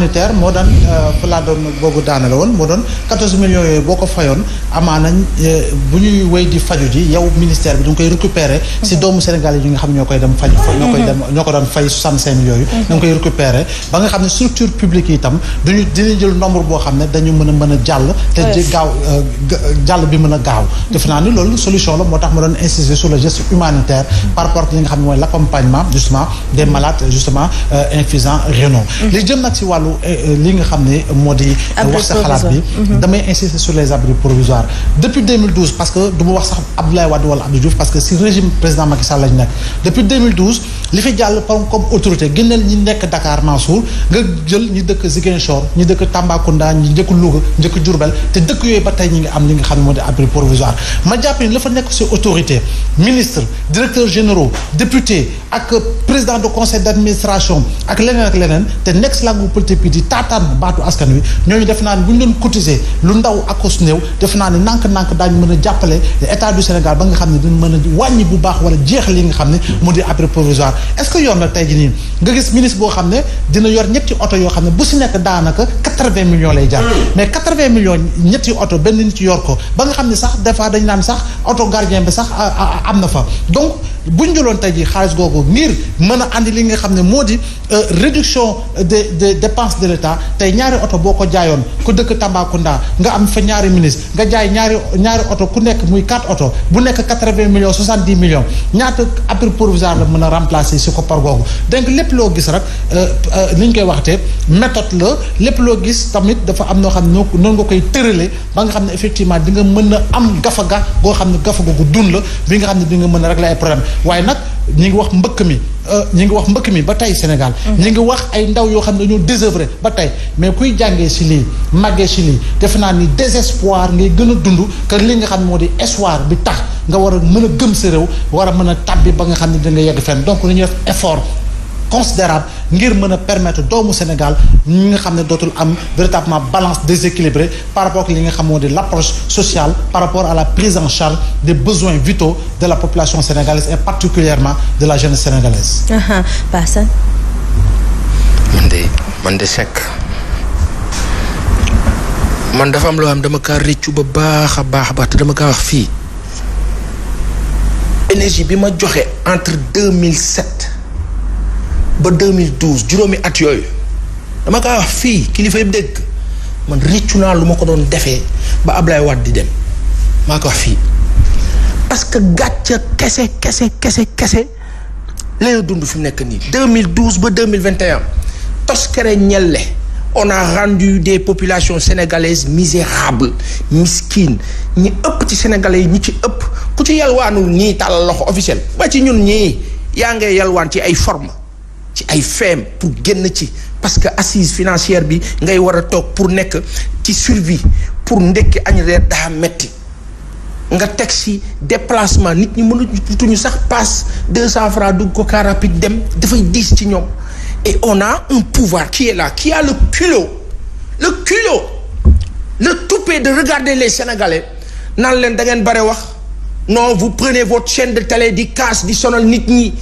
humanitaire moo daan fa laa doon boobu daane la woon moo doon 14 millions yooyu boo ko fayoon amaana bu ñuy wéy di faju ji yow ministère bi du nga koy récupérer si doomu Sénégal yi nga xam ñoo koy dem faju ñoo ko doon fay 65 millions yooyu da nga koy récupérer ba nga xam ne structure publique yi itam dina jël nombre boo xam ne dañu mën a jàll te gaaw jàll bi mën a gaaw defe naa ni loolu solution la moo tax ma doon insister sur le geste humanitaire par rapport li nga xam ne mooy l'accompagnement justement des malades justement insuffisants rénaux li jëm nag si wàllu li nga xam ne moo di wax sa xalaat bi damay insister sur les abris provisoires depuis 2012 parce que du ma wax sax Abdoulaye Wade wala Abdou Diouf parce que si régime président Macky Sall lañ nekk depuis 2012 li fi jàll comme autorité génneel ñi nekk Dakar Mansour nga jël ñi dëkk Ziguinchor ñi dëkk Tambacounda ñi njëkk Louga njëkk Diourbel te dëkk yooyu ba tey ñi ngi am li nga xam ne moo di abri provisoire ma jàpp ni la fa nekk si autorité ministre directeurs généraux député ak président de conseil d'administration ak leneen te nekk si langue politique bi di taataan baatu askan wi ñooñu def naa ni bu ñu doon cotiser lu ndaw ak ko su néew def naa ni nànk-nànk daañu mën a jàppale état du Sénégal ba nga xam ne dina mën a wàññi bu baax wala jeex li nga xam ne moo di abri provisoire est-ce que yoon na tey jii nii nga gis ministre boo xam ne dina yor ñetti oto yoo xam ne bu si nekk daanaka 80 millions lay jar mais 80 millions ñetti oto benn nit yor ko ba nga xam ne sax des fois dañ naan sax oto gardien bi sax am na fa donc buñ jëloon tey jii xaalis googu ngir mën a andi li nga xam ne moo di réduction des dépenses de l'État tey ñaari oto boo ko jaayoon ku dëkk Tambacounda nga am fa ñaari ministre nga jaay ñaari oto ku nekk muy 4 oto bu nekk 80 millions 70 millions ñaata abri provisoire la mën a remplacer si ko par googu donc lépp loo gis rek ni ñu koy waxtee méthode la lépp loo gis tamit dafa am noo xam ne noonu nga koy tëralee ba nga xam ne effectivement di nga mën a am gafaga goo xam ne gafaga gu dund la bi nga xam ne di nga mën a régler ay problème waaye nag ñi ngi wax mbëkk mi ba tey Sénégal ñi ngi wax ay ndaw yoo xam ne dañoo désœuvré ba tey mais kuy jàngee si lii màggee si lii defe naa ni désespoir ngay gën a dund que li nga xam ne moo di espoir bi tax nga war a mën a gëm sa réew war a mën a tàbbi ba nga xam ne da nga yegg fenn donc nañu def effort considérable ngir mën a permettre doomu Sénégal ñi nga xam ne dootul am véritablement balance déséquilibrée par rapport ak li nga xam moo di l'approche sociale par rapport à la prise en charge des besoins vitaux de la population sénégalaise et particulièrement de la jeunesse sénégalaise. Passane. man de Seck man dafa am loo xam dama kaa réccu ba baax a baax te dama kaa wax fii énergie bi ma joxe entre 2007 ba 2012 juróomi at yooyu dama kaa wax fii kilifa yëpp dégg man réccu naa lu ma ko doon defee ba Ablaye Wade di dem maa ko wax fii parce que gàcce kese la dund fi mu nekk nii 2012 ba 2021 toskere ñelle on a rendu des populations sénégalaises misérables miskines ñi ëpp ci sénégalais yi ñi ci ëpp ku ci yalwaanul ñii tàllal loxo officiel ba ci ñun ñii yaa ngay yalwaan ci ay forme ci ay feem pour génn ci parce que assise financière bi ngay war a toog pour nekk ci survie pour ndekki añ reer daa metti nga teg si déplacement nit ñi mënuñu sax passe 200 francs dugg ko car rapide dem dafay diis ci ñoom et on a un pouvoir qui est là qui a le culot le toupet de regarder les Sénégalais naan leen da ngeen bare wax non vous prenez votre chaîne de télé di casse di sonal nit ñi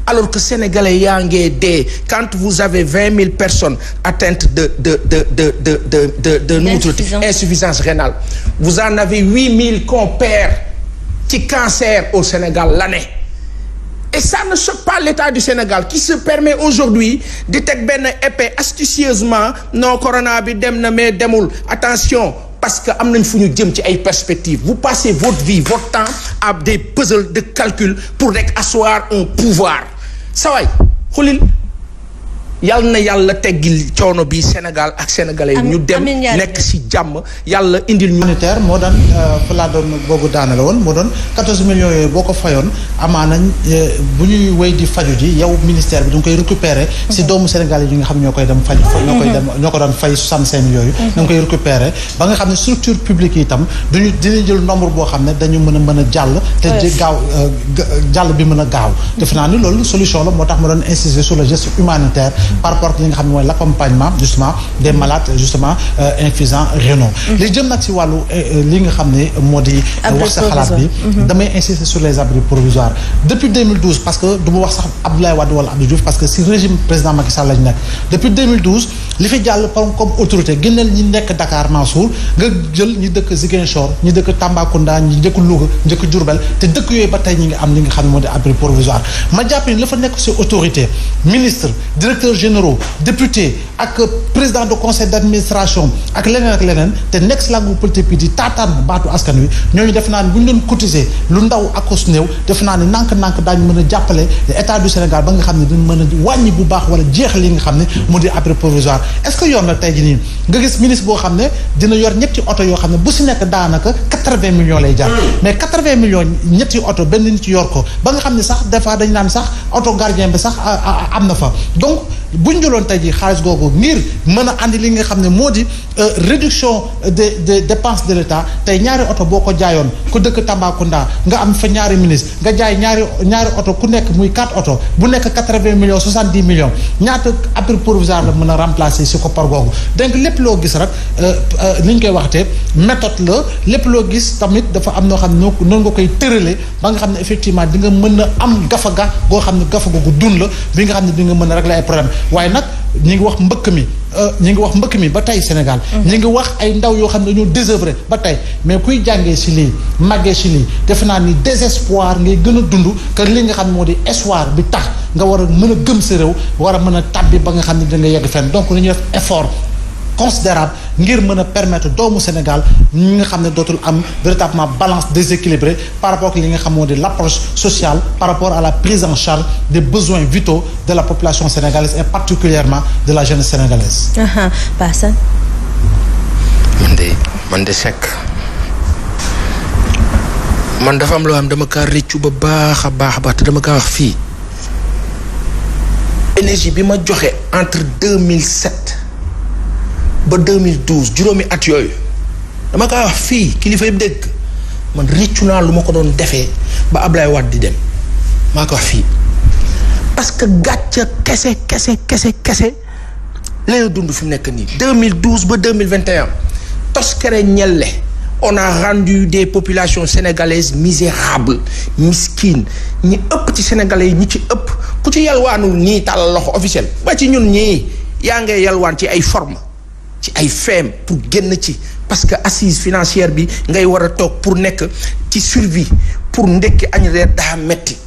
alors que Sénégalais yaa ngee dee quand vous avez 20 000 personnes atteintes de insuffisance rénale vous en avez 8 000 qu'on perd ci cancer au Sénégal l'année et ça ne choque pas l'État du Sénégal qui se permet aujourd'hui di teg benn épée astucieusement non corona bi dem na mais demul attention parce que am nañ fu ñu jëm ci ay perspectives vous passez votre vie votre temps à des puzzles de calcul pour rek asseoir un pouvoir saway xulil yàlla na yàlla teggil coono bi Sénégal ak sénégalais yi ñu dem nekk ci jàmm yàlla indil ñu humanitaire moo daan fa laa doon boobu daane la woon moo doon 14 millions yooyu boo ko fayoon amaana bu ñuy wéy di faju ji yow ministère bi du nga koy récupérer si doomu Sénégal yi nga xam ñoo koy dem faj ñoo ko doon fay 65 millions yooyu da nga koy récupérer ba nga xam ne structure publique yi itam dina jël nombre boo xam ne dañu mën a jàll te gaaw jàll bi mën a gaaw defe naa ni loolu solution la moo tax ma doon insister sur le geste humanitaire par rapport ak li nga xam ne mooy l'accompagnement justement des malades justement insuffisants rénaux li jëm nag si wàllu li nga xam ne moo di wax sa xalaat bi damay insister sur les abris provisoires depuis 2012 parce que du ma wax sax Abdoulaye Wade wala Abdou Diouf parce que si régime président Macky Sall lañ nekk depuis 2012 li fi jàll comme autorité génneel ñi nekk Dakar Mansour nga jël ñi dëkk Ziguinchor ñi dëkk Tambacounda ñi dëkk Louga ñi dëkk Diourbel te dëkk yooyu ba tey ñi ngi am li nga xam ne moo di abri provisoire ma jàpp ni la fa nekk si autorité ministre directeur généraux député ak président de conseil d'administration ak leneen te nekk si langue politique bi di taataan baatu askan wi ñooñu def naa ni bu ñu doon cotiser lu ndaw ak os néew def naa ni nànk-nànk daañu mën a jàppale état du Sénégal ba nga xam ne dañ mën a wàññi bu baax wala jeex li nga xam ne moo di abri provisoire est-ce que yoon la tey jii nii nga gis ministre boo xam ne dina yor ñetti oto yoo xam ne bu si nekk daanaka 80 millions lay jar mais 80 millions ñetti oto benn nit ci yor ko ba nga xam ne sax des fois dañ naan sax oto gardien bi sax am na fa donc bu ñu jëloon tey jii xaalis googu ngir mën a andi li nga xam ne moo di réduction des dépenses de l'État tey ñaari oto boo ko jaayoon ku dëkk Tambacounda nga am fa ñaari ministre nga jaay ñaari oto ku nekk muy 4 oto bu nekk 80 millions 70 millions ñaata abri provisoire la mën a remplacer si koppar googu donc lépp loo gis rek ni ñu koy waxtee méthode la lépp loo gis tamit dafa am noo xam ne noonu nga koy tëralee ba nga xam ne effectivement di nga mën a am gafaga goo xam ne gafa googu dun la bi nga xam ne di nga mën a régler ay problème waaye nag ñi ngi wax mbëkk mi ba tey Sénégal ñi ngi wax ay ndaw yoo xam ne dañoo désœuvré ba tey mais kuy jàngee si lii màggee si lii defe naa ni désespoir ngay gën a dund que li nga xam ne moo di espoir bi tax nga war a mën a gëm sa réew war a mën a tàbbi ba nga xam ne da nga yegg fenn donc li ñuy def effort considérable ngir mën a permettre doomu Sénégal ñi nga xam ne dootul am véritablement balance déséquilibrée par rapport ak li nga xam moo di l'approche sociale par rapport à la prise en charge des besoins vitaux de la population sénégalaise et particulièrement de la jeunesse sénégalaise. Paasan. man de Seck man dafa am loo xam dama kaa réccu ba baax a baax te dama kaa wax fii énergie bi ma joxe entre 2007 ba 2012 juróomi at yooyu dama kaa wax fii kilifa yëpp dégg man réccu naa lu ma ko doon defee ba Ablaye Wade di dem maa ko wax fii parce que gàcce kese lañu dund fi mu nekk nii 2012 ba 2021 toskere ñelle on a rendu des populations sénégalaises misérables miskines ñi ëpp ci sénégalais yi ñi ci ëpp ku ci yalwaanul nii tàllal loxo officiel ba ci ñun ñii yaa ngay yalwaan ci ay forme ci ay feem pour génn ci parce que assise financière bi ngay war a toog pour nekk ci survie pour ndekki añ reer daa metti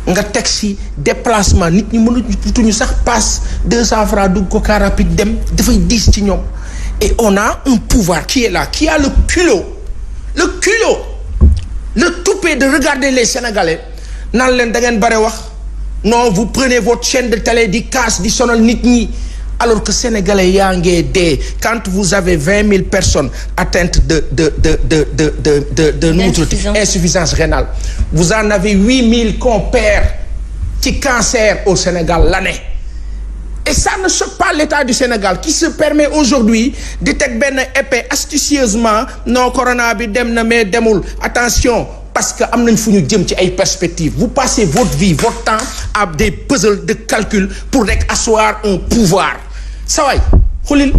nga teg ci déplacement nit ñi mënuñu sax passe 200 francs dugg ko car rapide dem dafay diis ci ñoom et on a un pouvoir qui est là qui a le culot le toupet de regarder les Sénégalais naan leen da ngeen bare wax non vous prenez votre chaîne de télé di casse di sonal nit ñi alors que sénégalais yaa ngee dee quand vous avez 20 000 personnes atteintes de insuffisance rénale vous en avez 8 000 qu'on perd ci cancer au Sénégal l'année et ça ne choque pas l'État du Sénégal qui se permet aujourd'hui di teg benn épée astucieusement non corona bi dem na mais demul attention parce que am nañ fu ñu jëm ci ay perspectives vous passez votre vie votre temps à des puzzles de calcul pour rek asseoir un pouvoir saway xulil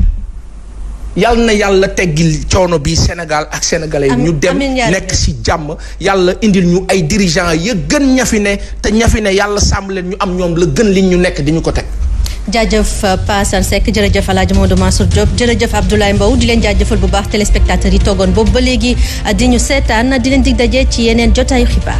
yàlla na yàlla teggil coono bi Sénégal ak sénégalais yi ñu dem nekk ci jàmm yàlla indil ñu ay dirigeants ya gën ñafi ne te ñafi ne yàlla sàmm leen ñu am ñoom la gën li ñu nekk di ñu ko teg. jaajëf Pa Assane Seck jërëjëf El Hadj Modou Mansour Diop jërëjëf Abdoulaye Mbow di leen jaajëfal bu baax téléspectateurs yi toogoon boobu ba léegi di ñu seetaan di leen dig daje ci yeneen jotaayu xibaar.